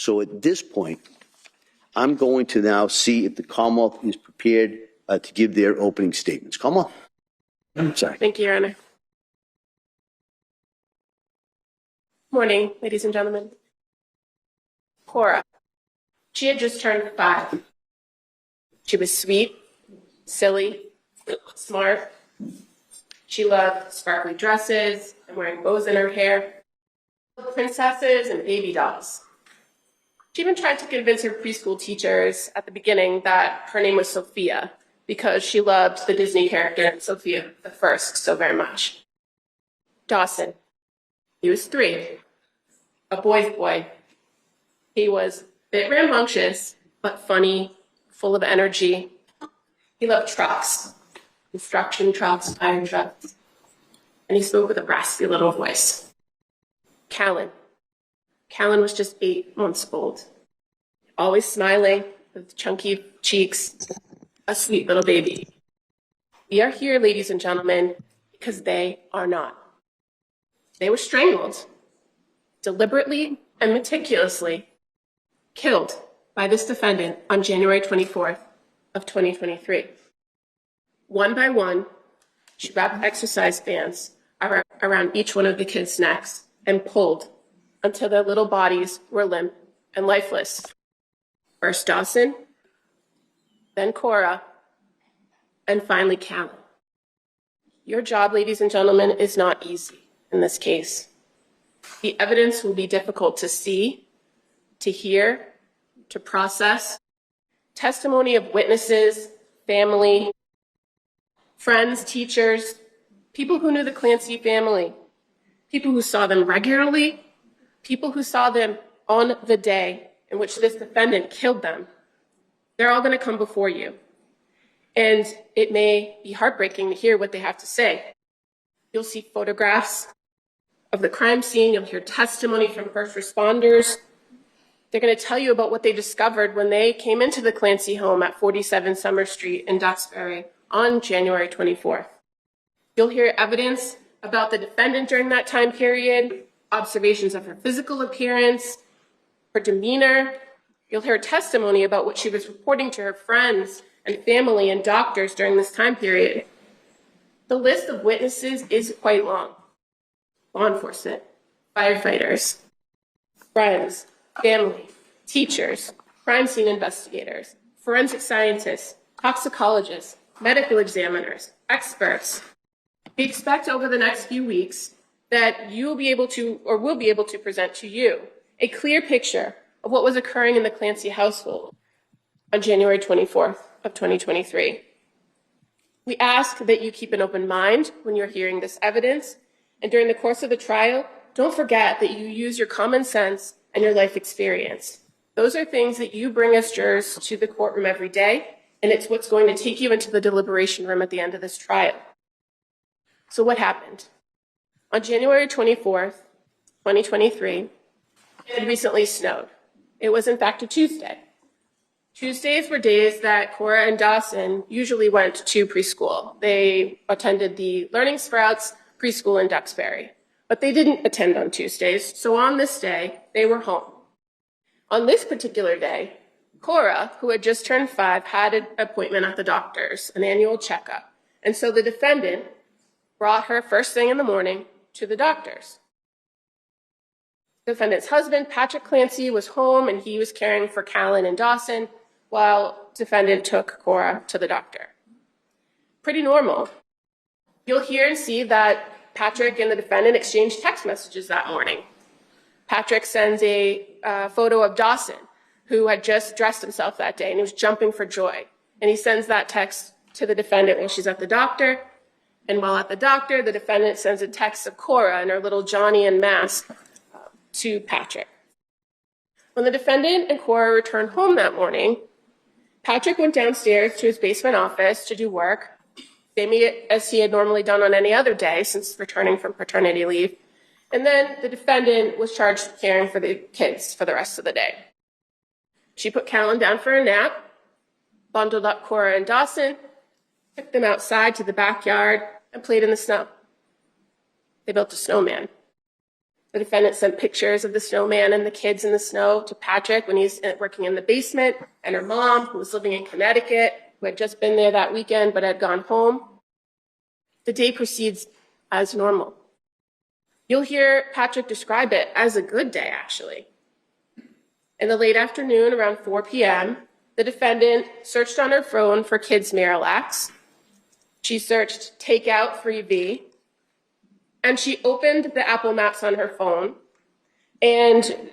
So at this point, I'm going to now see if the Commonwealth is prepared to give their opening statements. Commonwealth. I'm sorry. Thank you, Your Honor. Morning, ladies and gentlemen. Cora. She had just turned 5. She was sweet, silly, smart. She loved sparkly dresses and wearing bows in her hair, princesses and baby dolls. She even tried to convince her preschool teachers at the beginning that her name was Sophia because she loved the Disney character Sophia the First so very much. Dawson. He was 3, a boy's boy. He was a bit rambunctious, but funny, full of energy. He loved trucks, construction trucks, iron trucks, and he spoke with a raspy little voice. Callan. Callan was just 8 months old, always smiling with chunky cheeks, a sweet little baby. We are here, ladies and gentlemen, because they are not. They were strangled, deliberately and meticulously killed by this defendant on January 24th of 2023. One by one, she wrapped exercise bands around each one of the kids' necks and pulled until their little bodies were limp and lifeless. First Dawson, then Cora, and finally Callan. Your job, ladies and gentlemen, is not easy in this case. The evidence will be difficult to see, to hear, to process. Testimony of witnesses, family, friends, teachers, people who knew the Clancy family, people who saw them regularly, people who saw them on the day in which this defendant killed them. They're all going to come before you. And it may be heartbreaking to hear what they have to say. You'll see photographs of the crime scene. You'll hear testimony from first responders. They're going to tell you about what they discovered when they came into the Clancy home at 47 Summer Street in Duxbury on January 24th. You'll hear evidence about the defendant during that time period, observations of her physical appearance, her demeanor. You'll hear testimony about what she was reporting to her friends and family and doctors during this time period. The list of witnesses is quite long. Law enforcement, firefighters, friends, family, teachers, crime scene investigators, forensic scientists, toxicologists, medical examiners, experts. We expect over the next few weeks that you will be able to, or will be able to present to you a clear picture of what was occurring in the Clancy household on January 24th of 2023. We ask that you keep an open mind when you're hearing this evidence, and during the course of the trial, don't forget that you use your common sense and your life experience. Those are things that you bring as jurors to the courtroom every day, and it's what's going to take you into the deliberation room at the end of this trial. So what happened? On January 24th, 2023, it had recently snowed. It was in fact a Tuesday. Tuesdays were days that Cora and Dawson usually went to preschool. They attended the Learning Sprouts preschool in Duxbury, but they didn't attend on Tuesdays, so on this day, they were home. On this particular day, Cora, who had just turned 5, had an appointment at the doctor's, an annual checkup, and so the defendant brought her first thing in the morning to the doctor's. The defendant's husband, Patrick Clancy, was home and he was caring for Callan and Dawson while defendant took Cora to the doctor. Pretty normal. You'll hear and see that Patrick and the defendant exchanged text messages that morning. Patrick sends a photo of Dawson, who had just dressed himself that day and he was jumping for joy. And he sends that text to the defendant while she's at the doctor. And while at the doctor, the defendant sends a text of Cora and her little Johnny and mask to Patrick. When the defendant and Cora returned home that morning, Patrick went downstairs to his basement office to do work, same as he had normally done on any other day since returning from paternity leave. And then the defendant was charged with caring for the kids for the rest of the day. She put Callan down for a nap, bundled up Cora and Dawson, took them outside to the backyard, and played in the snow. They built a snowman. The defendant sent pictures of the snowman and the kids in the snow to Patrick when he's working in the basement, and her mom, who was living in Connecticut, who had just been there that weekend but had gone home. The day proceeds as normal. You'll hear Patrick describe it as a good day, actually. In the late afternoon, around 4 p.m., the defendant searched on her phone for kids' Miralax. She searched takeout 3V, and she opened the Apple Maps on her phone and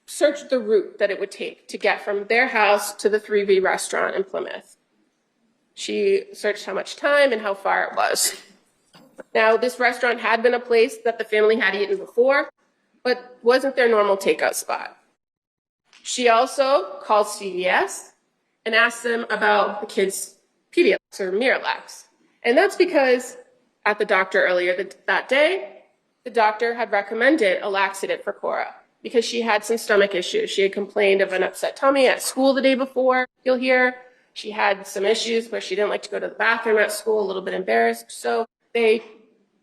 searched the route that it would take to get from their house to the 3V restaurant in Plymouth. She searched how much time and how far it was. Now, this restaurant had been a place that the family had eaten before, but wasn't their normal takeout spot. She also called CVS and asked them about the kids' Pedialyte or Miralax. And that's because at the doctor earlier that day, the doctor had recommended a laxative for Cora because she had some stomach issues. She had complained of an upset tummy at school the day before, you'll hear. She had some issues where she didn't like to go to the bathroom at school, a little bit embarrassed. So they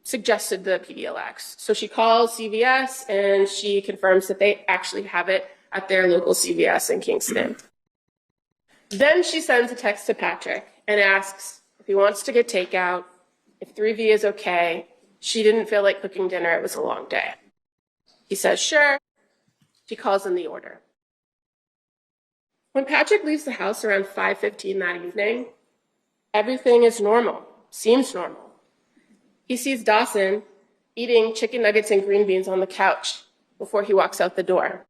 suggested the Pedialyte. So she calls CVS and she confirms that they actually have it at their local CVS in Kingston. Then she sends a text to Patrick and asks if he wants to get takeout, if 3V is okay. She didn't feel like cooking dinner. It was a long day. He says, sure. She calls in the order. When Patrick leaves the house around 5:15 that evening, everything is normal, seems normal. He sees Dawson eating chicken nuggets and green beans on the couch before he walks out the door.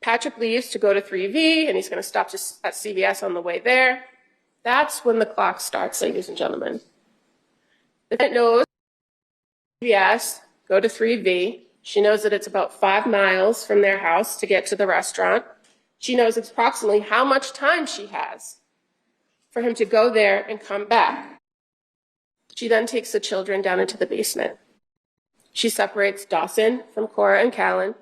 Patrick leaves to go to 3V, and he's going to stop at CVS on the way there. That's when the clock starts, ladies and gentlemen. The defendant knows CVS, go to 3V. She knows that it's about 5 miles from their house to get to the restaurant. She knows approximately how much time she has for him to go there and come back. She then takes the children down into the basement. She separates Dawson from Cora and Callan,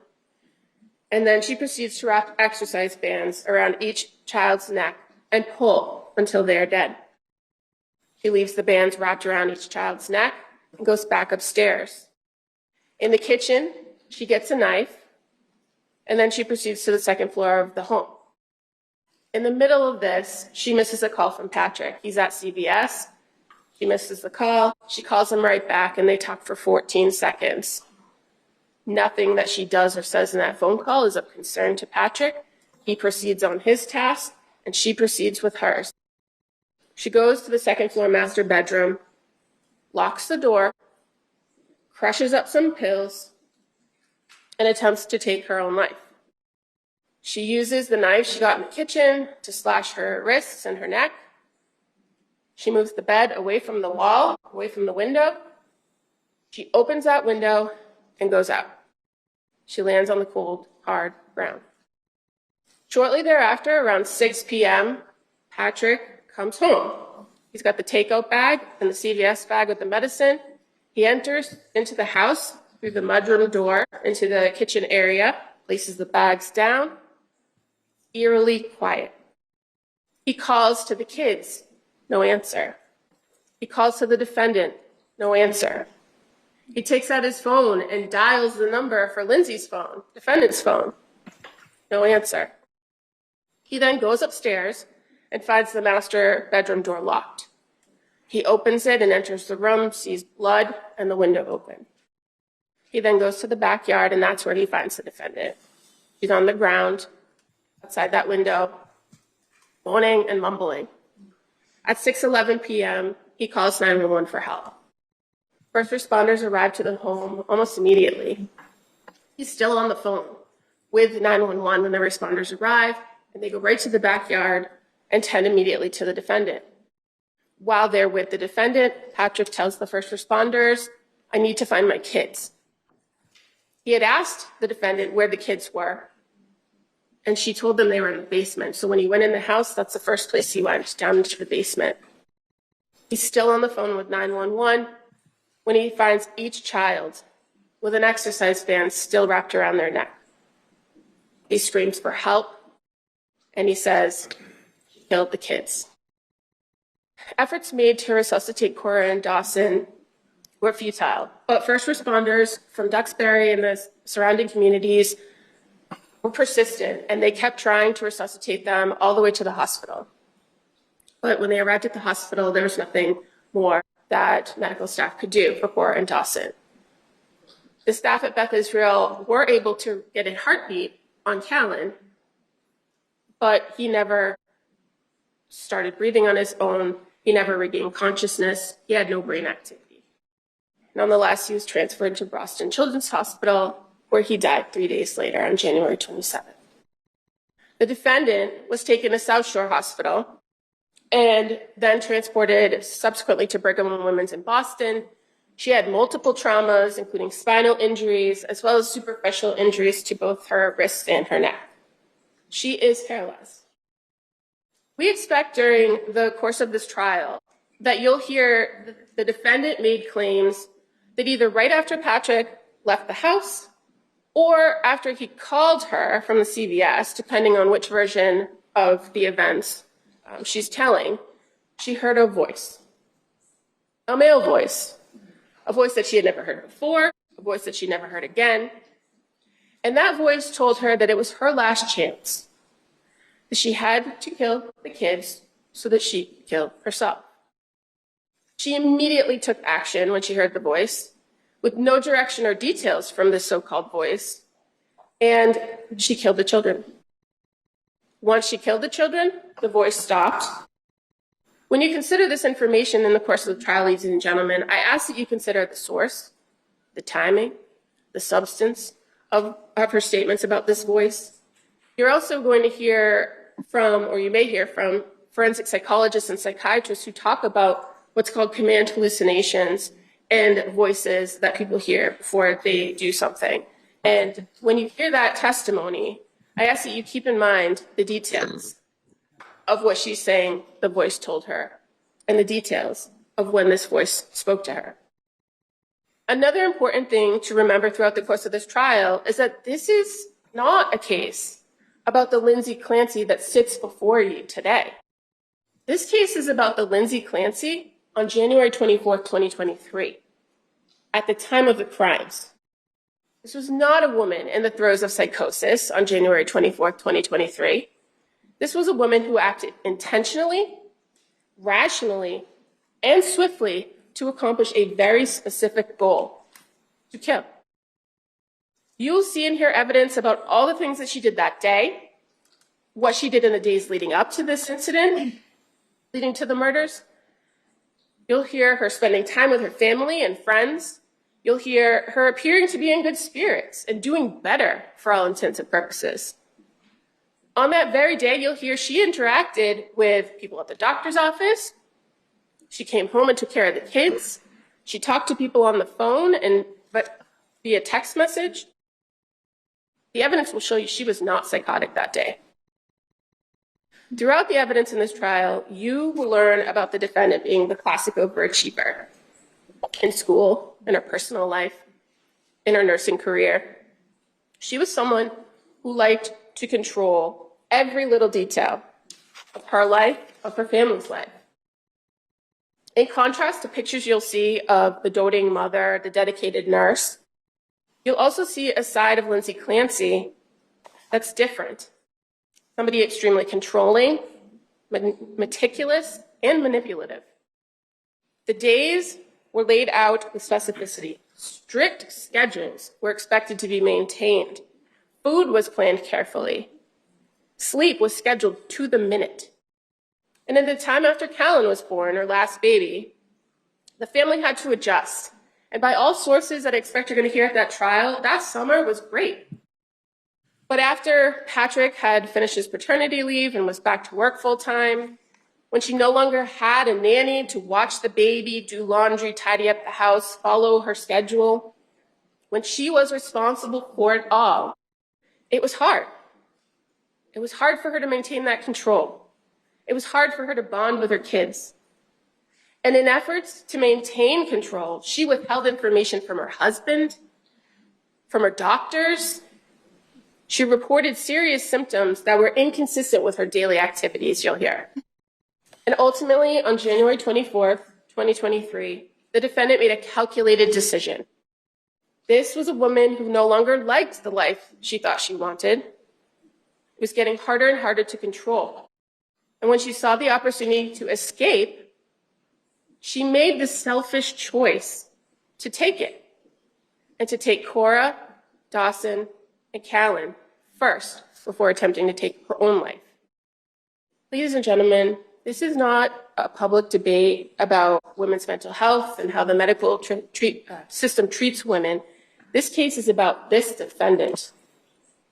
and then she proceeds to wrap exercise bands around each child's neck and pull until they are dead. She leaves the bands wrapped around each child's neck and goes back upstairs. In the kitchen, she gets a knife, and then she proceeds to the second floor of the home. In the middle of this, she misses a call from Patrick. He's at CVS. She misses the call. She calls him right back, and they talk for 14 seconds. Nothing that she does or says in that phone call is of concern to Patrick. He proceeds on his task, and she proceeds with hers. She goes to the second floor master bedroom, locks the door, crushes up some pills, and attempts to take her own life. She uses the knife she got in the kitchen to slash her wrists and her neck. She moves the bed away from the wall, away from the window. She opens that window and goes out. She lands on the cold, hard ground. Shortly thereafter, around 6 p.m., Patrick comes home. He's got the takeout bag and the CVS bag with the medicine. He enters into the house through the mudroom door into the kitchen area, places the bags down, eerily quiet. He calls to the kids, no answer. He calls to the defendant, no answer. He takes out his phone and dials the number for Lindsay's phone, defendant's phone, no answer. He then goes upstairs and finds the master bedroom door locked. He opens it and enters the room, sees blood and the window open. He then goes to the backyard, and that's where he finds the defendant. She's on the ground outside that window, moaning and mumbling. At 6:11 p.m., he calls 911 for help. First responders arrive to the home almost immediately. He's still on the phone with 911 when the responders arrive, and they go right to the backyard and tend immediately to the defendant. While they're with the defendant, Patrick tells the first responders, I need to find my kids. He had asked the defendant where the kids were, and she told them they were in the basement. So when he went in the house, that's the first place he went, down into the basement. He's still on the phone with 911 when he finds each child with an exercise band still wrapped around their neck. He screams for help, and he says, he killed the kids. Efforts made to resuscitate Cora and Dawson were futile. But first responders from Duxbury and the surrounding communities were persistent, and they kept trying to resuscitate them all the way to the hospital. But when they arrived at the hospital, there was nothing more that medical staff could do for Cora and Dawson. The staff at Beth Israel were able to get a heartbeat on Callan, but he never started breathing on his own. He never regained consciousness. He had no brain activity. Nonetheless, he was transferred to Boston Children's Hospital, where he died 3 days later on January 27th. The defendant was taken to South Shore Hospital and then transported subsequently to Brigham and Women's in Boston. She had multiple traumas, including spinal injuries, as well as superficial injuries to both her wrist and her neck. She is paralyzed. We expect during the course of this trial that you'll hear the defendant made claims that either right after Patrick left the house or after he called her from the CVS, depending on which version of the events she's telling, she heard a voice, a male voice, a voice that she had never heard before, a voice that she never heard again. And that voice told her that it was her last chance, that she had to kill the kids so that she could kill herself. She immediately took action when she heard the voice, with no direction or details from this so-called voice, and she killed the children. Once she killed the children, the voice stopped. When you consider this information in the course of the trial, ladies and gentlemen, I ask that you consider the source, the timing, the substance of her statements about this voice. You're also going to hear from, or you may hear from, forensic psychologists and psychiatrists who talk about what's called command hallucinations and voices that people hear before they do something. And when you hear that testimony, I ask that you keep in mind the details of what she's saying the voice told her, and the details of when this voice spoke to her. Another important thing to remember throughout the course of this trial is that this is not a case about the Lindsay Clancy that sits before you today. This case is about the Lindsay Clancy on January 24th, 2023, at the time of the crimes. This was not a woman in the throes of psychosis on January 24th, 2023. This was a woman who acted intentionally, rationally, and swiftly to accomplish a very specific goal: to kill. You'll see and hear evidence about all the things that she did that day, what she did in the days leading up to this incident, leading to the murders. You'll hear her spending time with her family and friends. You'll hear her appearing to be in good spirits and doing better for all intents and purposes. On that very day, you'll hear she interacted with people at the doctor's office. She came home and took care of the kids. She talked to people on the phone and via text message. The evidence will show you she was not psychotic that day. Throughout the evidence in this trial, you will learn about the defendant being the classic overachiever in school, in her personal life, in her nursing career. She was someone who liked to control every little detail of her life, of her family's life. In contrast to pictures you'll see of the doting mother, the dedicated nurse, you'll also see a side of Lindsay Clancy that's different. Somebody extremely controlling, meticulous, and manipulative. The days were laid out with specificity. Strict schedules were expected to be maintained. Food was planned carefully. Sleep was scheduled to the minute. And in the time after Callan was born, her last baby, the family had to adjust. And by all sources that I expect you're going to hear at that trial, that summer was great. But after Patrick had finished his paternity leave and was back to work full time, when she no longer had a nanny to watch the baby, do laundry, tidy up the house, follow her schedule, when she was responsible for it all, it was hard. It was hard for her to maintain that control. It was hard for her to bond with her kids. And in efforts to maintain control, she withheld information from her husband, from her doctors. She reported serious symptoms that were inconsistent with her daily activities, you'll hear. And ultimately, on January 24th, 2023, the defendant made a calculated decision. This was a woman who no longer liked the life she thought she wanted. It was getting harder and harder to control. And when she saw the opportunity to escape, she made the selfish choice to take it, and to take Cora, Dawson, and Callan first before attempting to take her own life. Ladies and gentlemen, this is not a public debate about women's mental health and how the medical system treats women. This case is about this defendant,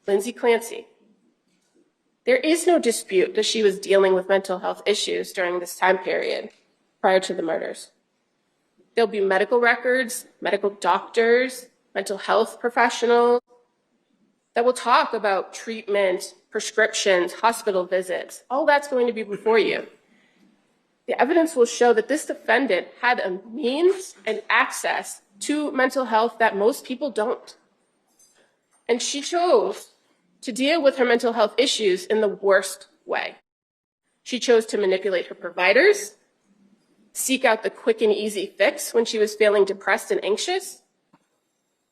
Lindsay Clancy. There is no dispute that she was dealing with mental health issues during this time period prior to the murders. There'll be medical records, medical doctors, mental health professionals that will talk about treatment, prescriptions, hospital visits. All that's going to be before you. The evidence will show that this defendant had a means and access to mental health that most people don't. And she chose to deal with her mental health issues in the worst way. She chose to manipulate her providers, seek out the quick and easy fix when she was feeling depressed and anxious.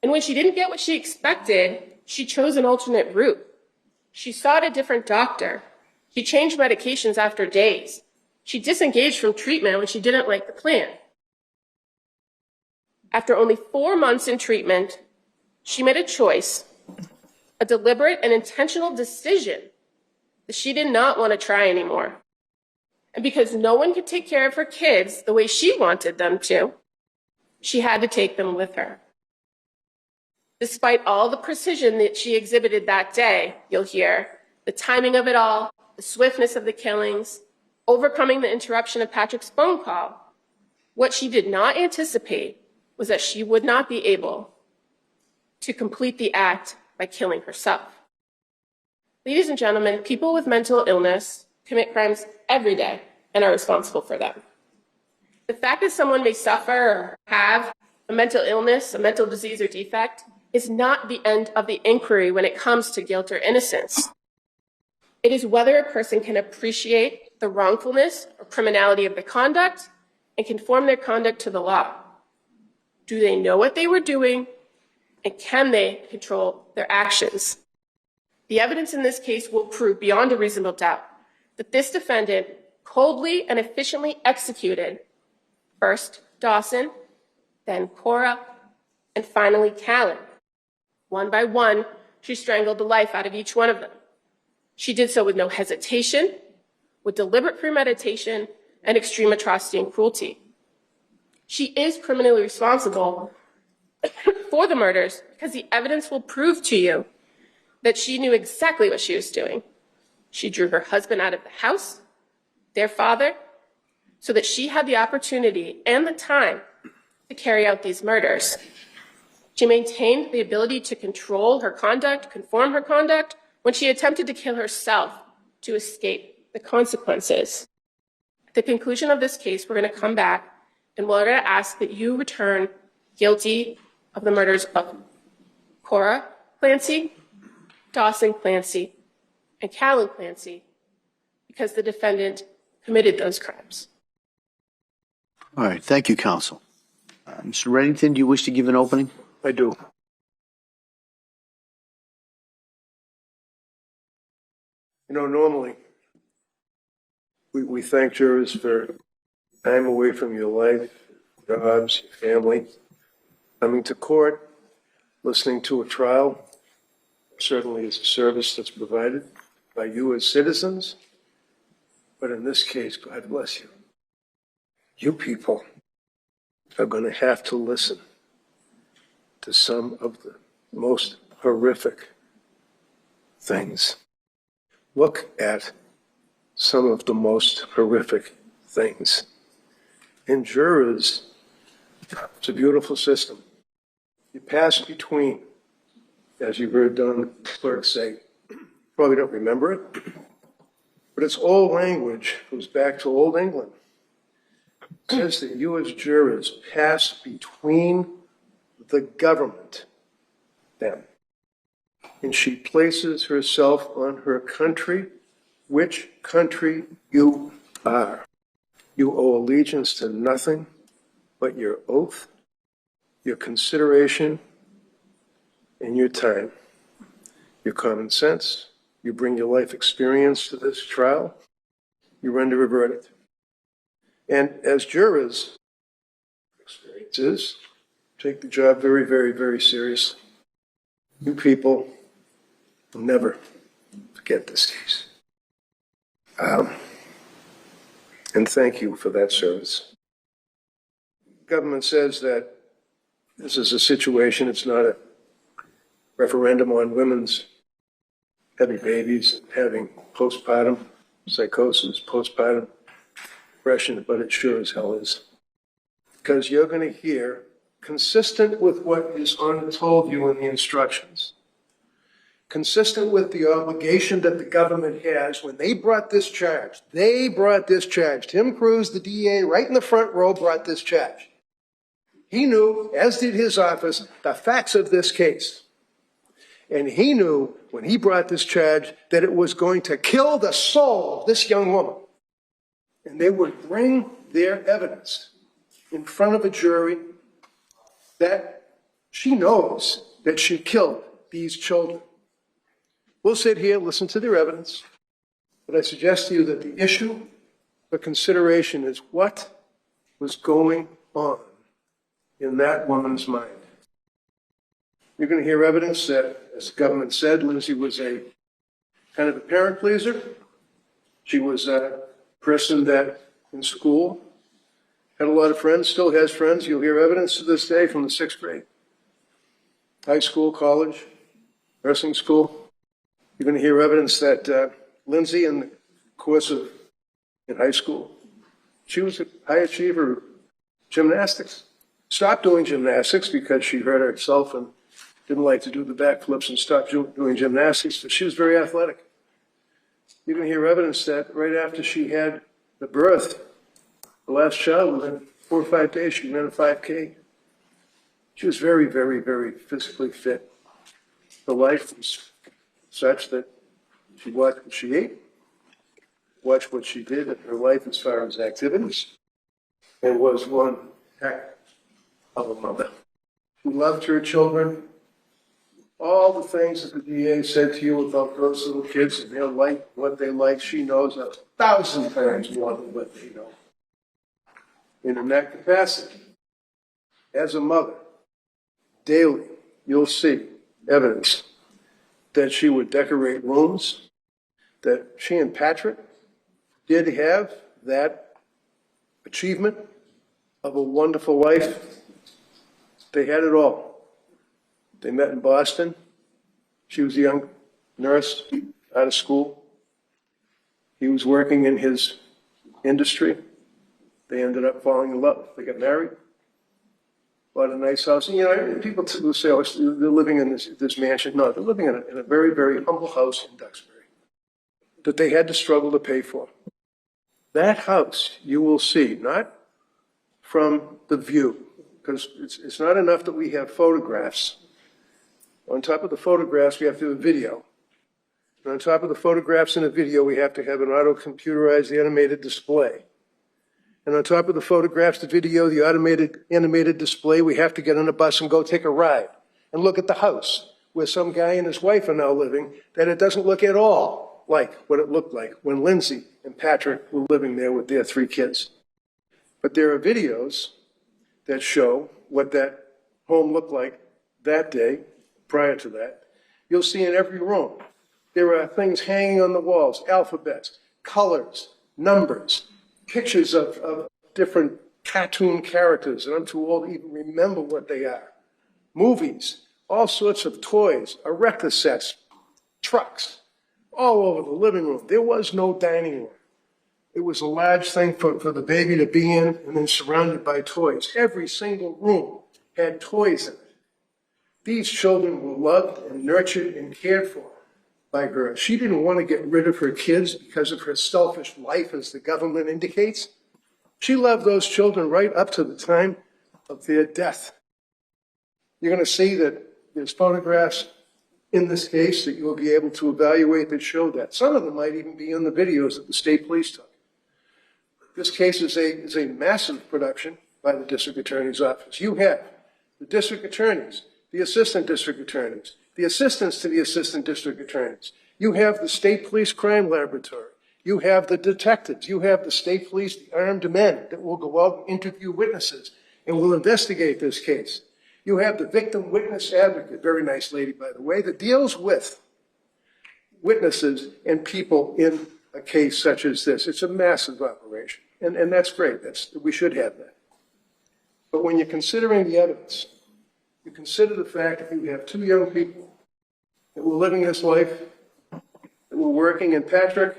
And when she didn't get what she expected, she chose an alternate route. She sought a different doctor. She changed medications after days. She disengaged from treatment when she didn't like the plan. After only 4 months in treatment, she made a choice, a deliberate and intentional decision that she did not want to try anymore. And because no one could take care of her kids the way she wanted them to, she had to take them with her. Despite all the precision that she exhibited that day, you'll hear, the timing of it all, the swiftness of the killings, overcoming the interruption of Patrick's phone call, what she did not anticipate was that she would not be able to complete the act by killing herself. Ladies and gentlemen, people with mental illness commit crimes every day and are responsible for them. The fact that someone may suffer or have a mental illness, a mental disease or defect is not the end of the inquiry when it comes to guilt or innocence. It is whether a person can appreciate the wrongfulness or criminality of the conduct and conform their conduct to the law. Do they know what they were doing, and can they control their actions? The evidence in this case will prove beyond a reasonable doubt that this defendant coldly and efficiently executed first Dawson, then Cora, and finally Callan. One by one, she strangled the life out of each one of them. She did so with no hesitation, with deliberate premeditation, and extreme atrocity and cruelty. She is criminally responsible for the murders because the evidence will prove to you that she knew exactly what she was doing. She drew her husband out of the house, their father, so that she had the opportunity and the time to carry out these murders. She maintained the ability to control her conduct, conform her conduct, when she attempted to kill herself to escape the consequences. At the conclusion of this case, we're going to come back and we're going to ask that you return guilty of the murders of Cora Clancy, Dawson Clancy, and Callan Clancy because the defendant committed those crimes. All right. Thank you, counsel. Mr. Reddington, do you wish to give an opening? I do. You know, normally we thank jurors for time away from your life, jobs, your family, coming to court, listening to a trial. Certainly is a service that's provided by you as citizens. But in this case, God bless you. You people are going to have to listen to some of the most horrific things. Look at some of the most horrific things. And jurors, it's a beautiful system. You pass between, as you heard Don Clerk say, probably don't remember it, but it's old language, goes back to Old England. It says that you as jurors pass between the government, them. And she places herself on her country, which country you are. You owe allegiance to nothing but your oath, your consideration, and your time, your common sense. You bring your life experience to this trial. You render a verdict. And as jurors, experiences, take the job very, very, very seriously. You people will never forget this case. And thank you for that service. Government says that this is a situation, it's not a referendum on women's having babies and having postpartum psychosis, postpartum depression, but it sure as hell is. Because you're going to hear, consistent with what is told you in the instructions, consistent with the obligation that the government has when they brought this charge. Tim Cruz, the DA, right in the front row, brought this charge. He knew, as did his office, the facts of this case. And he knew when he brought this charge that it was going to kill the soul of this young woman. And they would bring their evidence in front of a jury that she knows that she killed these children. We'll sit here, listen to their evidence, but I suggest to you that the issue for consideration is what was going on in that woman's mind. You're going to hear evidence that, as the government said, Lindsay was a kind of a parent pleaser. She was a person that in school had a lot of friends, still has friends. You'll hear evidence to this day from the 6th grade. High school, college, nursing school. You're going to hear evidence that Lindsay, in the course of in high school, she was a high achiever, gymnastics. Stopped doing gymnastics because she hurt herself and didn't like to do the backflips and stopped doing gymnastics, but she was very athletic. You're going to hear evidence that right after she had the birth, the last child, within 4 or 5 days, she ran a 5K. She was very, very, very physically fit. Her life was such that she watched what she ate, watched what she did in her life as far as activities, and was one heck of a mother. She loved her children. All the things that the DA said to you about those little kids and their life, what they like, she knows 1,000 times more than what they know. And in that capacity, as a mother, daily, you'll see evidence that she would decorate rooms, that she and Patrick did have that achievement of a wonderful life. They had it all. They met in Boston. She was a young nurse out of school. He was working in his industry. They ended up falling in love. They got married, bought a nice house. And, you know, people will say, oh, they're living in this mansion. No, they're living in a very, very humble house in Duxbury that they had to struggle to pay for. That house, you will see, not from the view, because it's not enough that we have photographs. On top of the photographs, we have to have video. And on top of the photographs and the video, we have to have an auto-computerized animated display. And on top of the photographs, the video, the automated animated display, we have to get on a bus and go take a ride and look at the house where some guy and his wife are now living, that it doesn't look at all like what it looked like when Lindsay and Patrick were living there with their 3 kids. But there are videos that show what that home looked like that day, prior to that. You'll see in every room, there are things hanging on the walls, alphabets, colors, numbers, pictures of different cartoon characters, and I'm too old to even remember what they are. Movies, all sorts of toys, erector sets, trucks, all over the living room. There was no dining room. It was a large thing for the baby to be in and then surrounded by toys. Every single room had toys in it. These children were loved and nurtured and cared for by her. She didn't want to get rid of her kids because of her selfish life, as the government indicates. She loved those children right up to the time of their death. You're going to see that there's photographs in this case that you'll be able to evaluate that show that. Some of them might even be in the videos that the state police took. This case is a massive production by the district attorney's office. You have the district attorneys, the assistant district attorneys, the assistants to the assistant district attorneys. You have the state police crime laboratory. You have the detectives. You have the state police, the armed men that will go out and interview witnesses and will investigate this case. You have the victim witness advocate, very nice lady, by the way, that deals with witnesses and people in a case such as this. It's a massive operation, and that's great. We should have that. But when you're considering the evidence, you consider the fact that you have two young people that were living this life, that were working, and Patrick,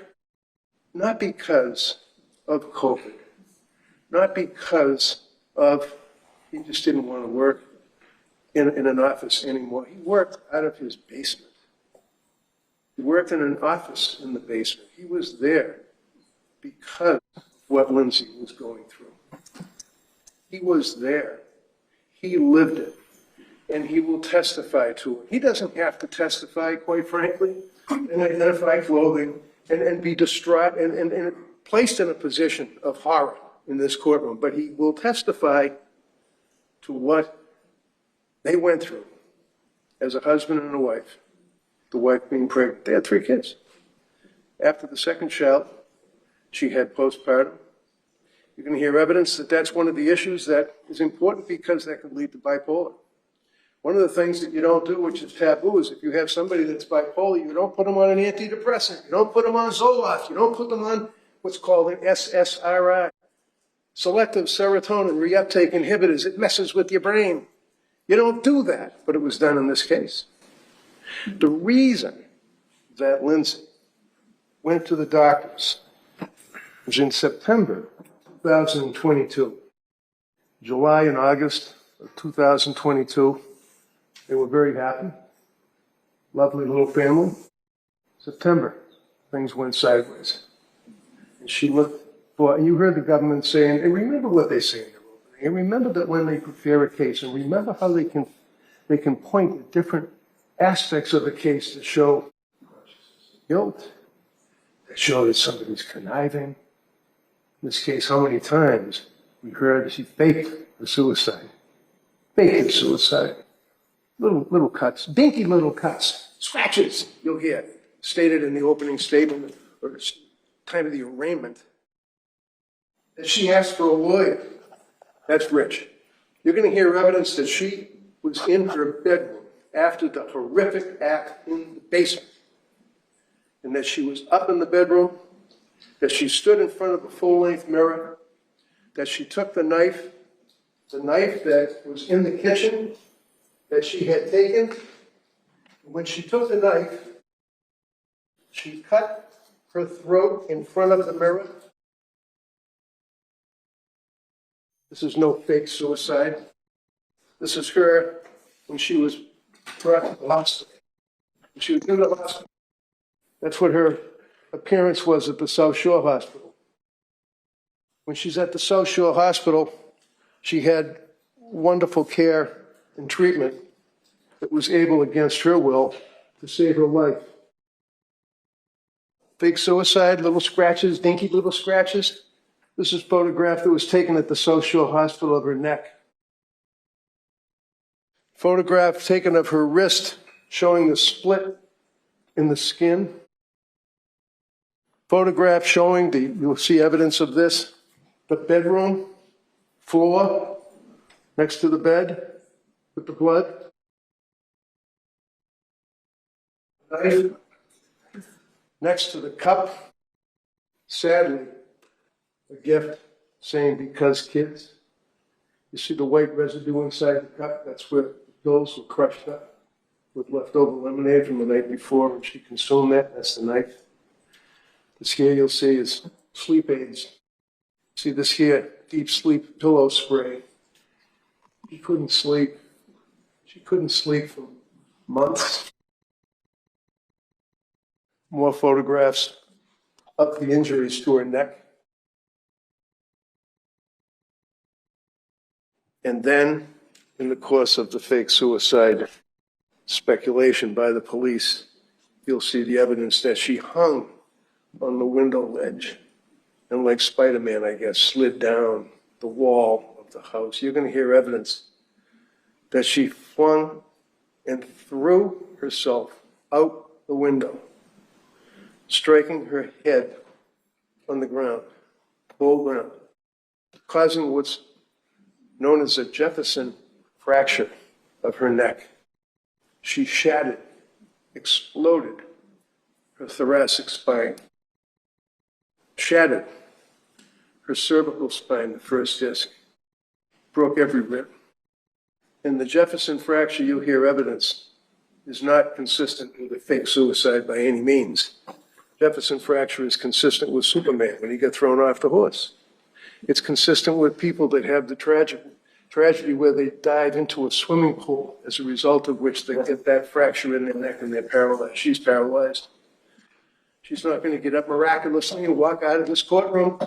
not because of COVID, not because of he just didn't want to work in an office anymore. He worked out of his basement. He worked in an office in the basement. He was there because of what Lindsay was going through. He was there. He lived it. And he will testify to it. He doesn't have to testify, quite frankly, and identify clothing and be distraught and placed in a position of horror in this courtroom. But he will testify to what they went through as a husband and a wife, the wife being pregnant. They had 3 kids. After the second child, she had postpartum. You're going to hear evidence that that's one of the issues that is important because that could lead to bipolar. One of the things that you don't do, which is taboo, is if you have somebody that's bipolar, you don't put them on an antidepressant. You don't put them on Zoloft. You don't put them on what's called an SSRI, selective serotonin reuptake inhibitors. It messes with your brain. You don't do that, but it was done in this case. The reason that Lindsay went to the doctors was in September 2022. July and August of 2022, they were very happy. Lovely little family. September, things went sideways. And she looked for, and you heard the government saying, and remember what they say in their opening, and remember that when they prepare a case, and remember how they can point at different aspects of a case that show guilt, that show that somebody's conniving. In this case, how many times we heard she faked the suicide. Faked the suicide. Little cuts, dinky little cuts, scratches, you'll hear, stated in the opening statement or time of the arraignment, that she asked for a lawyer. That's rich. You're going to hear evidence that she was in her bedroom after the horrific act in the basement, and that she was up in the bedroom, that she stood in front of a full-length mirror, that she took the knife that was in the kitchen, that she had taken. When she took the knife, she cut her throat in front of the mirror. This is no fake suicide. This is her when she was brought to the hospital. When she was in the hospital. That's what her appearance was at the South Shore Hospital. When she's at the South Shore Hospital, she had wonderful care and treatment that was able, against her will, to save her life. Fake suicide, little scratches, dinky little scratches. This is a photograph that was taken at the South Shore Hospital of her neck. Photograph taken of her wrist, showing the split in the skin. Photograph showing you'll see evidence of this, the bedroom floor next to the bed with the blood. Knife next to the cup. Sadly, a gift saying because kids. You see the white residue inside the cup? That's where the pills were crushed up with leftover lemonade from the night before when she consumed that. That's the knife. This here you'll see is sleep aids. See this here, deep sleep pillow spray. She couldn't sleep. She couldn't sleep for months. More photographs of the injuries to her neck. And then, in the course of the fake suicide speculation by the police, you'll see the evidence that she hung on the window ledge and, like Spider-Man, I guess, slid down the wall of of the house. You're going to hear evidence that she flung and threw herself out the window, striking her head on the ground, full ground, causing what's known as a Jefferson fracture of her neck. She shattered, exploded her thoracic spine, shattered her cervical spine, the first disc, broke every rib. In the Jefferson fracture, you'll hear evidence is not consistent with a fake suicide by any means. Jefferson fracture is consistent with Superman when he got thrown off the horse. It's consistent with people that have the tragedy where they dive into a swimming pool, as a result of which they get that fracture in their neck and they're paralyzed. She's paralyzed. She's not going to get up miraculously and walk out of this courtroom.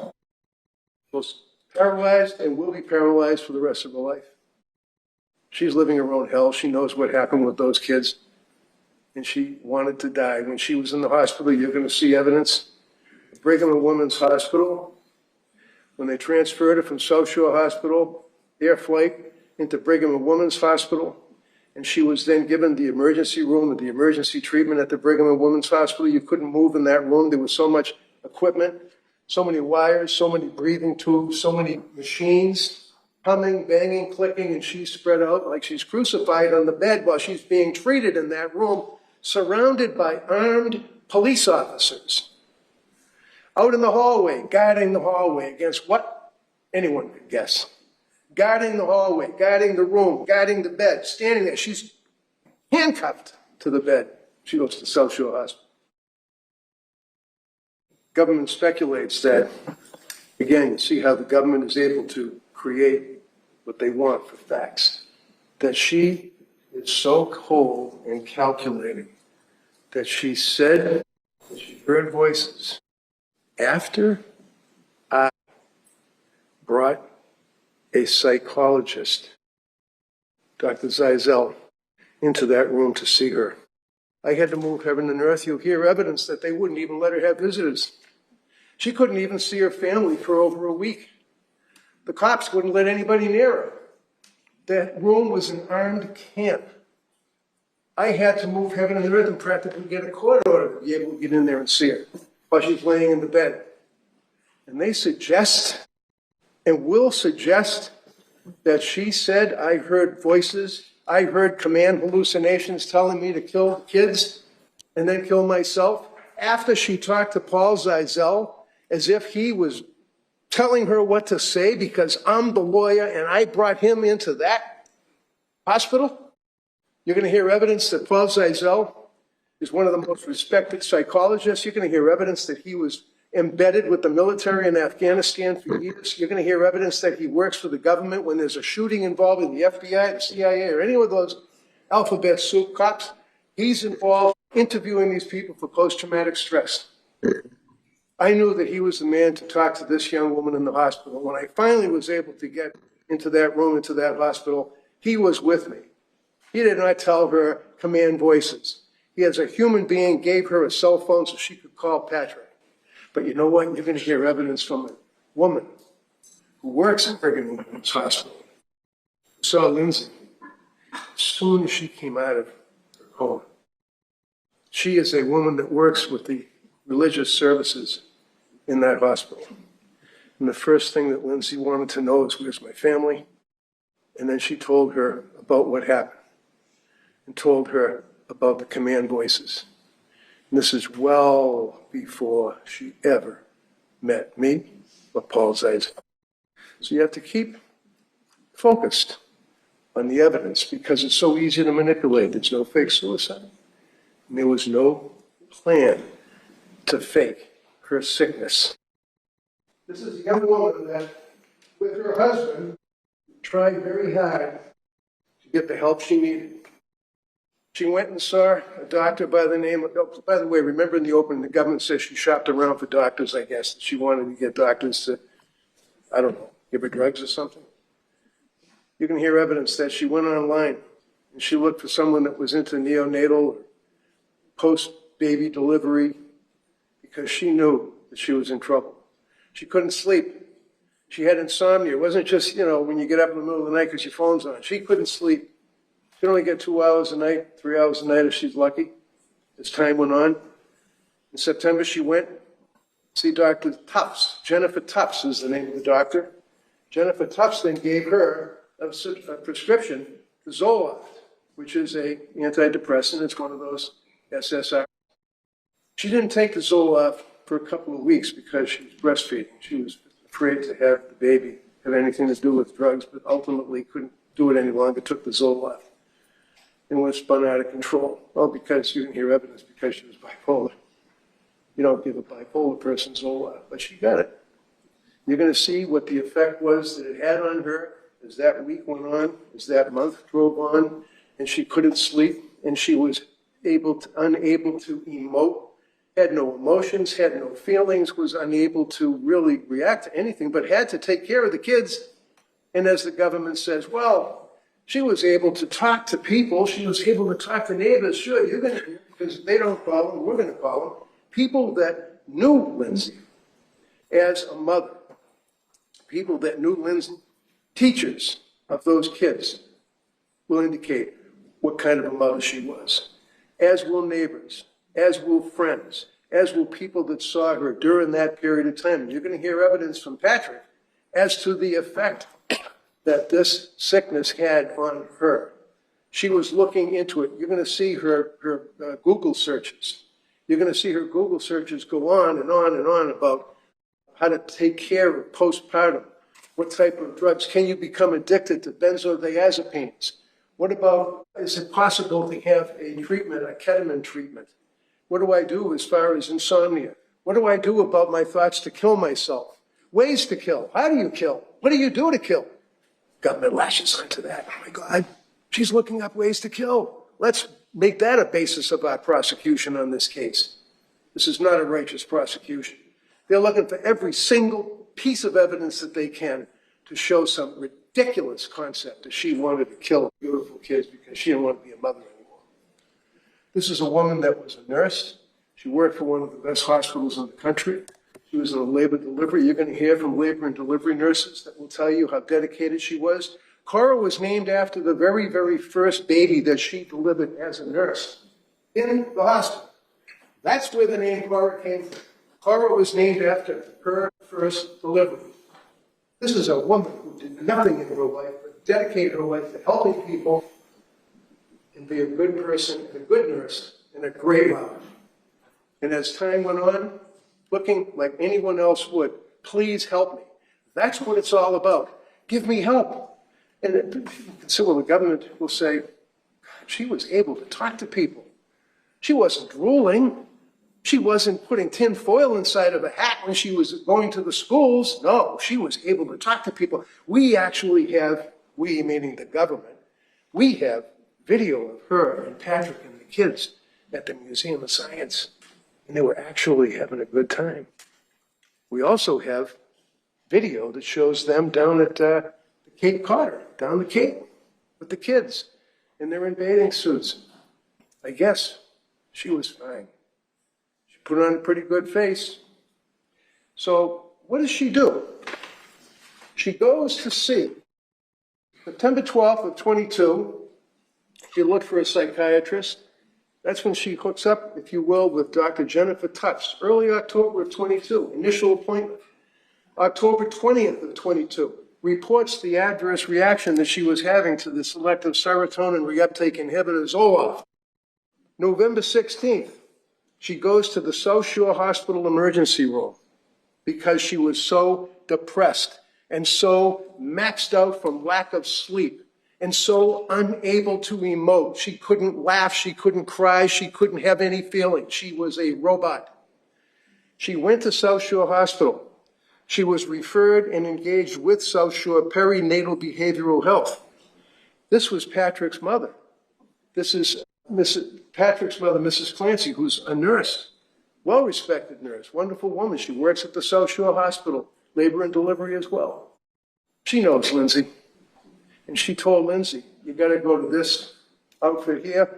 She's paralyzed and will be paralyzed for the rest of her life. She's living her own hell. She knows what happened with those kids. And she wanted to die. When she was in the hospital, you're going to see evidence. Brigham and Women's Hospital, when they transferred her from South Shore Hospital, air flight, into Brigham and Women's Hospital, and she was then given the emergency room and the emergency treatment at the Brigham and Women's Hospital. You couldn't move in that room. There was so much equipment, so many wires, so many breathing tubes, so many machines, humming, banging, clicking, and she's spread out like she's crucified on the bed while she's being treated in that room, surrounded by armed police officers. Out in the hallway, guarding the hallway against what anyone could guess. Guarding the hallway, guarding the room, guarding the bed, standing there. She's handcuffed to the bed. She goes to South Shore Hospital. Government speculates that, again, you see how the government is able to create what they want for facts, that she is so cold and calculating that she said that she heard voices after I brought a psychologist, Dr. Zeisel, into that room to see her. I had to move heaven and earth. You'll hear evidence that they wouldn't even let her have visitors. She couldn't even see her family for over a week. The cops wouldn't let anybody near her. That room was an armed camp. I had to move heaven and earth and practically get a court order to be able to get in there and see her while she's laying in the bed. And they suggest and will suggest that she said, I heard voices, I heard command hallucinations telling me to kill kids and then kill myself, after she talked to Paul Zeisel as if he was telling her what to say because I'm the lawyer and I brought him into that hospital. You're going to hear evidence that Paul Zeisel is one of the most respected psychologists. You're going to hear evidence that he was embedded with the military in Afghanistan for years. You're going to hear evidence that he works for the government when there's a shooting involving the FBI, the CIA, or any of those alphabet soup cops. He's involved interviewing these people for post-traumatic stress. I knew that he was the man to talk to this young woman in the hospital. When I finally was able to get into that room, into that hospital, he was with me. He did not tell her command voices. He, as a human being, gave her a cell phone so she could call Patrick. But you know what? You're going to hear evidence from a woman who works at Brigham and Women's Hospital, who saw Lindsay as soon as she came out of her home. She is a woman that works with the religious services in that hospital. And the first thing that Lindsay wanted to know is, where's my family? And then she told her about what happened and told her about the command voices. And this is well before she ever met me or Paul Zeisel. So you have to keep focused on the evidence because it's so easy to manipulate. There's no fake suicide. And there was no plan to fake her sickness. This is a young woman that, with her husband, tried very hard to get the help she needed. She went and saw a doctor by the name of, oh, by the way, remember in the opening, the government says she shopped around for doctors, I guess. She wanted to get doctors to, I don't know, give her drugs or something. You can hear evidence that she went online and she looked for someone that was into neonatal, post-baby delivery, because she knew that she was in trouble. She couldn't sleep. She had insomnia. It wasn't just, when you get up in the middle of the night because your phone's on. She couldn't sleep. She could only get 2 hours a night, 3 hours a night if she's lucky, as time went on. In September, she went to see Dr. Tufts. Jennifer Tufts is the name of the doctor. Jennifer Tufts then gave her a prescription for Zoloft, which is an antidepressant. It's one of those SSRI. She didn't take the Zoloft for a couple of weeks because she was breastfeeding. She was afraid to have the baby have anything to do with drugs, but ultimately couldn't do it any longer, took the Zoloft, and was spun out of control. Well, because you didn't hear evidence because she was bipolar. You don't give a bipolar person Zoloft, but she got it. You're going to see what the effect was that it had on her as that week went on, as that month drove on, and she couldn't sleep, and she was unable to emote, had no emotions, had no feelings, was unable to really react to anything, but had to take care of the kids. And as the government says, well, she was able to talk to people. She was able to talk to neighbors. Sure, you're going to, because they don't call them, we're going to call them. People that knew Lindsay as a mother, people that knew Lindsay, teachers of those kids will indicate what kind of a mother she was, as will neighbors, as will friends, as will people that saw her during that period of time. You're going to hear evidence from Patrick as to the effect that this sickness had on her. She was looking into it. You're going to see her Google searches. You're going to see her Google searches go on and on and on about how to take care of postpartum. What type of drugs? Can you become addicted to benzodiazepines? What about, is it possible to have a treatment, a ketamine treatment? What do I do as far as insomnia? What do I do about my thoughts to kill myself? Ways to kill. How do you kill? What do you do to kill? Government lashes onto that. Oh my God, she's looking up ways to kill. Let's make that a basis of our prosecution on this case. This is not a righteous prosecution. They're looking for every single piece of evidence that they can to show some ridiculous concept that she wanted to kill beautiful kids because she didn't want to be a mother anymore. This is a woman that was a nurse. She worked for one of the best hospitals in the country. She was in a labor delivery. You're going to hear from labor and delivery nurses that will tell you how dedicated she was. Cora was named after the very, very first baby that she delivered as a nurse in the hospital. That's where the name Cora came from. Cora was named after her first delivery. This is a woman who did nothing in her life but dedicated her life to helping people and be a good person and a good nurse and a great mother. And as time went on, looking like anyone else would, please help me. That's what it's all about. Give me help. And so well, the government will say, she was able to talk to people. She wasn't drooling. She wasn't putting tin foil inside of a hat when she was going to the schools. No, she was able to talk to people. We actually have, we meaning the government, we have video of her and Patrick and the kids at the Museum of Science. And they were actually having a good time. We also have video that shows them down at the Cape Cod, down the Cape, with the kids. And they're in bathing suits. I guess she was fine. She put on a pretty good face. So what does she do? She goes to see, September 12th of 22, she looked for a psychiatrist. That's when she hooks up, if you will, with Dr. Jennifer Tufts, early October of 22, initial appointment. October 20th of 22, reports the adverse reaction that she was having to the selective serotonin reuptake inhibitor Zoloft. November 16th, she goes to the South Shore Hospital emergency room because she was so depressed and so maxed out from lack of sleep and so unable to emote. She couldn't laugh, she couldn't cry, she couldn't have any feelings. She was a robot. She went to South Shore Hospital. She was referred and engaged with South Shore Perinatal Behavioral Health. This was Patrick's mother. This is Patrick's mother, Mrs. Clancy, who's a nurse, well-respected nurse, wonderful woman. She works at the South Shore Hospital, labor and delivery as well. She knows Lindsay. And she told Lindsay, you got to go to this outfit here,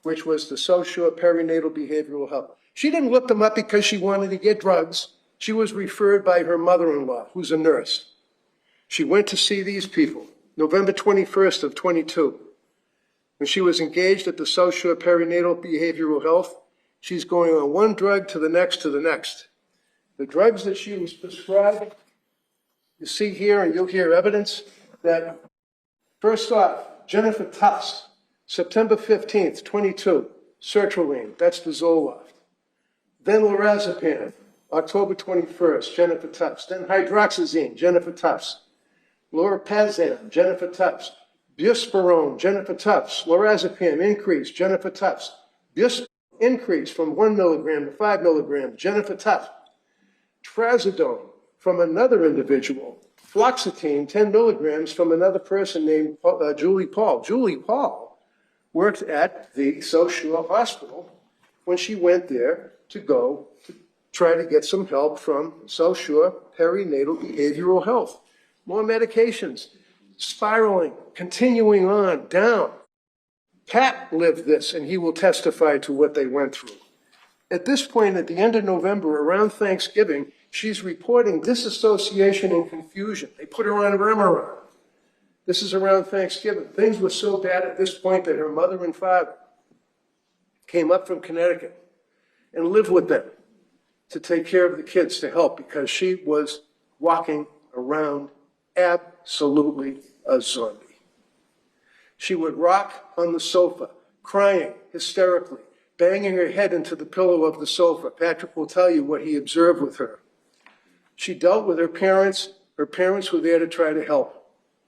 which was the South Shore Perinatal Behavioral Health. She didn't look them up because she wanted to get drugs. She was referred by her mother-in-law, who's a nurse. She went to see these people, November 21st of 22. When she was engaged at the South Shore Perinatal Behavioral Health, she's going on one drug to the next to the next. The drugs that she was prescribed, you see here, and you'll hear evidence that, first off, Jennifer Tufts, September 15th, 22, sertraline, that's the Zoloft. Then lorazepam, October 21st, Jennifer Tufts. Then hydroxyzine, Jennifer Tufts. Lorapazan, Jennifer Tufts. Buspirone, Jennifer Tufts. Lorazepam, increase, Jennifer Tufts. Buspirone, increase from 1 milligram to 5 milligrams, Jennifer Tufts. Trazodone from another individual. Fluoxetine, 10 milligrams from another person named Julie Paul. Julie Paul worked at the South Shore Hospital when she went there to go to try to get some help from South Shore Perinatal Behavioral Health. More medications, spiraling, continuing on, down. Pat lived this, and he will testify to what they went through. At this point, at the end of November, around Thanksgiving, she's reporting disassociation and confusion. They put her on Remeron. This is around Thanksgiving. Things were so bad at this point that her mother and father came up from Connecticut and lived with them to take care of the kids, to help, because she was walking around absolutely a zombie. She would rock on the sofa, crying hysterically, banging her head into the pillow of the sofa. Patrick will tell you what he observed with her. She dealt with her parents. Her parents were there to try to help.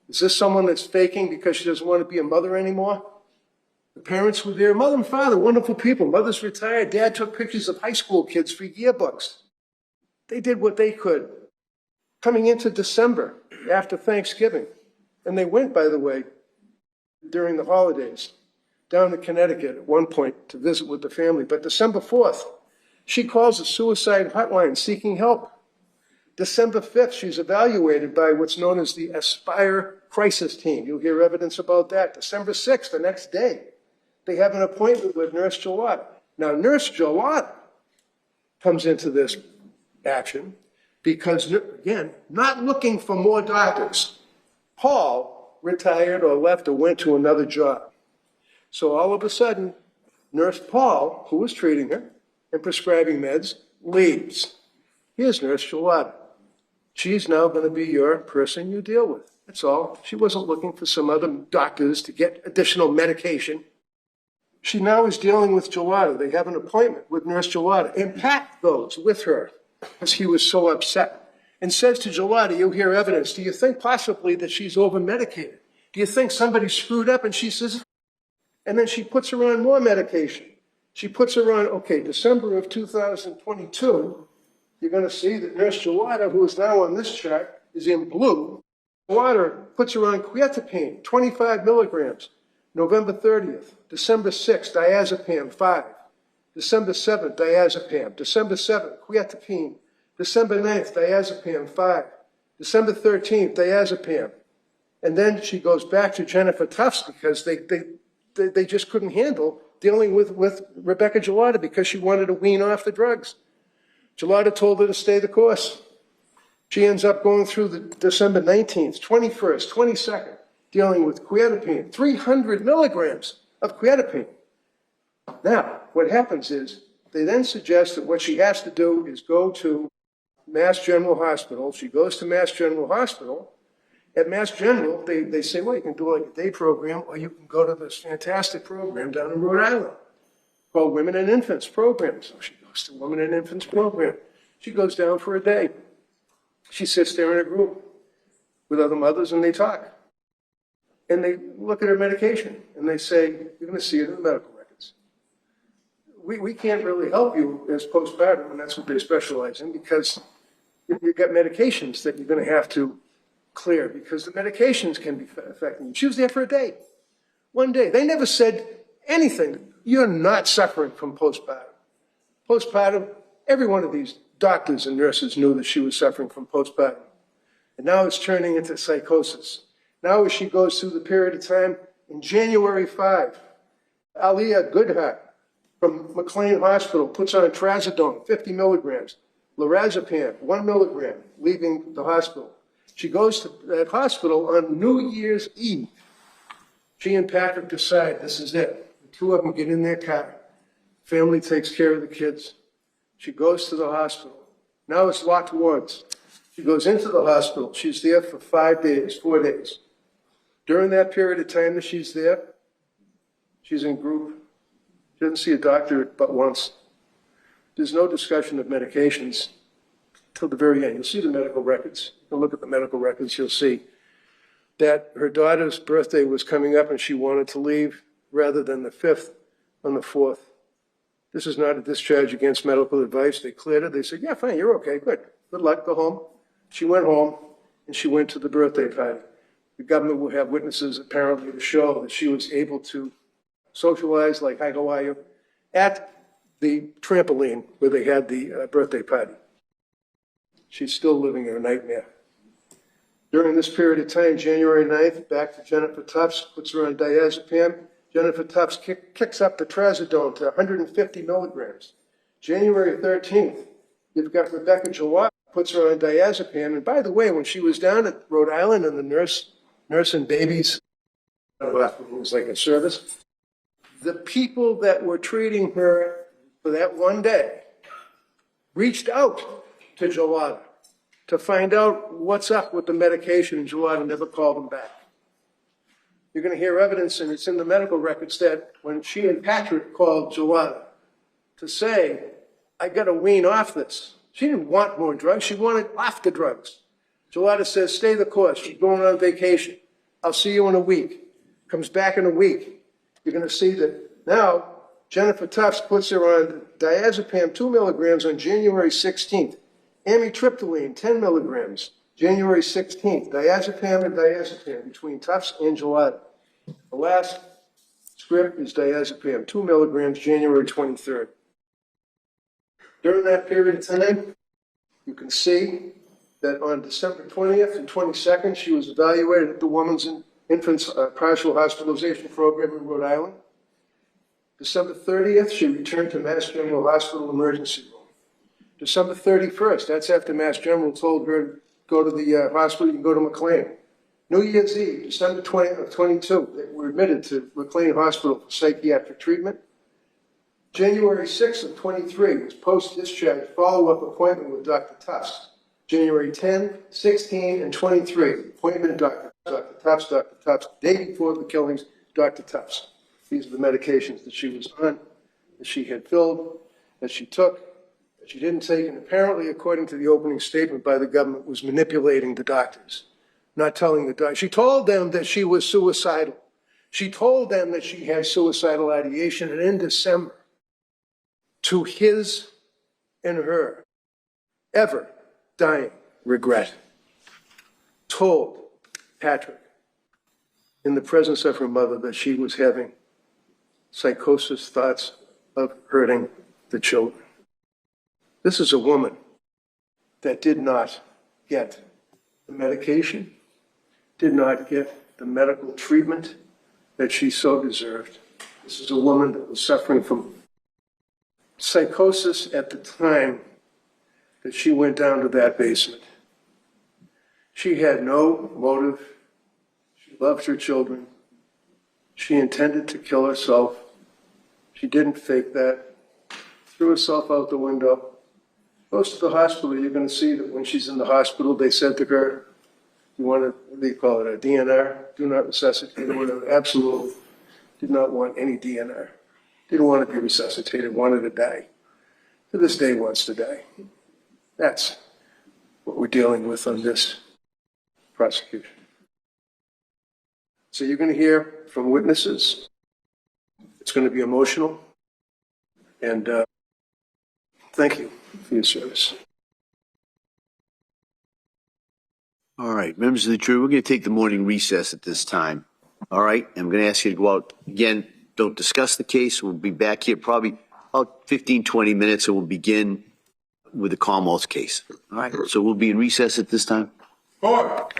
Is this someone that's faking because she doesn't want to be a mother anymore? The parents were there. Mother and father, wonderful people. Mother's retired. Dad took pictures of high school kids for yearbooks. They did what they could. Coming into December, after Thanksgiving, and they went, by the way, during the holidays, down to Connecticut at one point to visit with the family. But December 4th, she calls a suicide hotline seeking help. December 5th, she's evaluated by what's known as the Aspire Crisis Team. You'll hear evidence about that. December 6th, the next day, they have an appointment with Nurse Gelada. Now, Nurse Gelada comes into this action because, again, not looking for more doctors. Paul retired or left or went to another job. So all of a sudden, Nurse Paul, who was treating her and prescribing meds, leaves. Here's Nurse Gelada. She's now going to be your person you deal with. That's all. She wasn't looking for some other doctors to get additional medication. She now is dealing with Gelada. They have an appointment with Nurse Gelada. And Pat goes with her because he was so upset and says to Gelada, you'll hear evidence, do you think possibly that she's over-medicated? Do you think somebody screwed up? And she says, and then she puts her on more medication. She puts her on, okay, December of 2022, you're going to see that Nurse Gelada, who is now on this chart, is in blue. Gelada puts her on quetiapine, 25 milligrams, November 30th. December 6th, diazepam, 5. December 7th, diazepam. December 7th, quetiapine. December 9th, diazepam, 5. December 13th, diazepam. And then she goes back to Jennifer Tufts because they just couldn't handle dealing with Rebecca Gelada because she wanted to wean off the drugs. Gelada told her to stay the course. She ends up going through the December 19th, 21st, 22nd, dealing with quetiapine, 300 milligrams of quetiapine. Now, what happens is they then suggest that what she has to do is go to Mass General Hospital. She goes to Mass General Hospital. At Mass General, they say, well, you can do like a day program, or you can go to this fantastic program down in Rhode Island called Women and Infants Program. So she goes to Women and Infants Program. She goes down for a day. She sits there in a group with other mothers, and they talk. And they look at her medication, and they say, you're going to see it in the medical records. We can't really help you as postpartum, and that's what they specialize in, because you've got medications that you're going to have to clear, because the medications can be affecting you. She was there for a day. One day. They never said anything. You're not suffering from postpartum. Postpartum, every one of these doctors and nurses knew that she was suffering from postpartum. And now it's turning into psychosis. Now as she goes through the period of time, in January 5, Alia Goodhart from McLean Hospital puts on trazodone, 50 milligrams, lorazepam, 1 milligram, leaving the hospital. She goes to that hospital on New Year's Eve. She and Patrick decide this is it. The two of them get in their car. Family takes care of the kids. She goes to the hospital. Now it's locked wards. She goes into the hospital. She's there for 4 days. During that period of time that she's there, she's in group. She doesn't see a doctor but once. There's no discussion of medications till the very end. You'll see the medical records. You'll look at the medical records, you'll see that her daughter's birthday was coming up and she wanted to leave rather than the 5th on the 4th. This is not a discharge against medical advice. They cleared it. They said, yeah, fine, you're okay, good. Good luck, go home. She went home and she went to the birthday party. The government will have witnesses apparently to show that she was able to socialize, like, hi, how are you, at the trampoline where they had the birthday party. She's still living in a nightmare. During this period of time, January 9th, back to Jennifer Tufts, puts her on diazepam. Jennifer Tufts kicks up the trazodone to 150 milligrams. January 13th, you've got Rebecca Jawad, puts her on diazepam. And by the way, when she was down at Rhode Island and the nurse and babies, it was like a service, the people that were treating her for that one day reached out to Jawad to find out what's up with the medication, and Jawad never called them back. You're going to hear evidence, and it's in the medical records, that when she and Patrick called Jawad to say, I got to wean off this. She didn't want more drugs. She wanted off the drugs. Jawad says, stay the course. She's going on vacation. I'll see you in a week. Comes back in a week. You're going to see that now Jennifer Tufts puts her on diazepam 2 milligrams on January 16th. Amitriptyline 10 milligrams, January 16th. Diazepam and diazepam between Tufts and Jawad. The last script is diazepam 2 milligrams, January 23rd. During that period of time, you can see that on December 20th and 22nd, she was evaluated at the Women's and Infants Partial Hospitalization Program in Rhode Island. December 30th, she returned to Mass General Hospital Emergency Room. December 31st, that's after Mass General told her to go to the hospital, you can go to McLean. New Year's Eve, December 20th of 22, they were admitted to McLean Hospital for psychiatric treatment. January 6th of 23 was post-discharge follow-up appointment with Dr. Tufts. January 10, 16, and 23, appointment Dr. Tufts, day before the killings, Dr. Tufts. These are the medications that she was on, that she had filled, that she took, that she didn't take, and apparently, according to the opening statement by the government, was manipulating the doctors, not telling the doctors. She told them that she was suicidal. She told them that she had suicidal ideation, and in December, to his and her ever dying regret, told Patrick in the presence of her mother that she was having psychosis thoughts of hurting the children. This is a woman that did not get the medication, did not get the medical treatment that she so deserved. This is a woman that was suffering from psychosis at the time that she went down to that basement. She had no motive. She loved her children. She intended to kill herself. She didn't fake that. Threw herself out the window. Goes to the hospital. You're going to see that when she's in the hospital, they said to her, you want to, what do you call it, a DNR? Do not resuscitate. Absolutely did not want any DNR. Didn't want to be resuscitated, wanted to die. To this day wants to die. That's what we're dealing with on this prosecution. So you're going to hear from witnesses. It's going to be emotional. And thank you for your service. All right, members of the jury, we're going to take the morning recess at this time. All right, I'm going to ask you to go out again. Don't discuss the case. We'll be back here probably about 15, 20 minutes, and we'll begin with the Commonwealth case. All right, so we'll be in recess at this time. Court.